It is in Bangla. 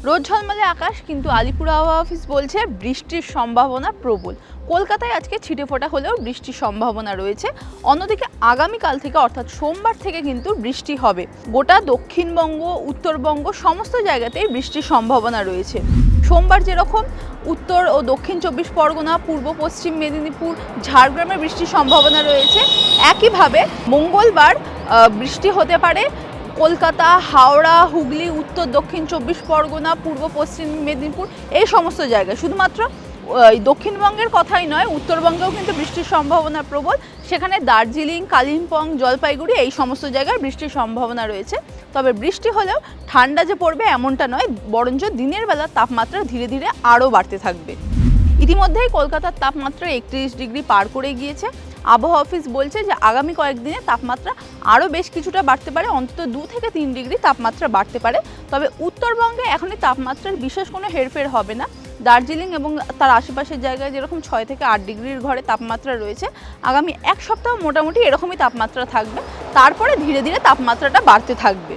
রোদ ঝলমলে আকাশ, কিন্তু আলিপুর আবহাওয়া অফিস বলছে বৃষ্টির সম্ভাবনা প্রবল। কলকাতায় আজকে ছিটেফোঁটা হলেও বৃষ্টির সম্ভাবনা রয়েছে। অন্যদিকে আগামীকাল থেকে অর্থাৎ সোমবার থেকে কিন্তু বৃষ্টি হবে। গোটা দক্ষিণবঙ্গ, উত্তরবঙ্গ সমস্ত জায়গাতেই বৃষ্টির সম্ভাবনা রয়েছে। সোমবার যেরকম উত্তর ও দক্ষিণ 24 পরগনা, পূর্ব পশ্চিম মেদিনীপুর, ঝাড়গ্রামে বৃষ্টির সম্ভাবনা রয়েছে, একইভাবে মঙ্গলবার বৃষ্টি হতে পারে কলকাতা, হাওড়া, হুগলি, উত্তর দক্ষিণ 24 পরগনা, পূর্ব পশ্চিম মেদিনীপুর এই সমস্ত জায়গায়। শুধুমাত্র দক্ষিণবঙ্গের কথাই নয়, উত্তরবঙ্গেও কিন্তু বৃষ্টির সম্ভাবনা প্রবল। সেখানে দার্জিলিং, কালিম্পং, জলপাইগুড়ি এই সমস্ত জায়গায় বৃষ্টির সম্ভাবনা রয়েছে। তবে বৃষ্টি হলেও ঠান্ডা যে পড়বে এমনটা নয়, বরঞ্চ দিনের বেলা তাপমাত্রা ধীরে ধীরে আরও বাড়তে থাকবে। ইতিমধ্যেই কলকাতার তাপমাত্রা 31 ডিগ্রি পার করে গিয়েছে। আবহাওয়া অফিস বলছে যে আগামী কয়েকদিনে তাপমাত্রা আরও বেশ কিছুটা বাড়তে পারে, অন্তত 2 থেকে 3 ডিগ্রি তাপমাত্রা বাড়তে পারে। তবে উত্তরবঙ্গে এখনই তাপমাত্রার বিশেষ কোনো হেরফের হবে না। দার্জিলিং এবং তার আশেপাশের জায়গায় যেরকম 6 থেকে 8 ডিগ্রির ঘরে তাপমাত্রা রয়েছে, আগামী এক সপ্তাহ মোটামুটি এরকমই তাপমাত্রা থাকবে। তারপরে ধীরে ধীরে তাপমাত্রাটা বাড়তে থাকবে।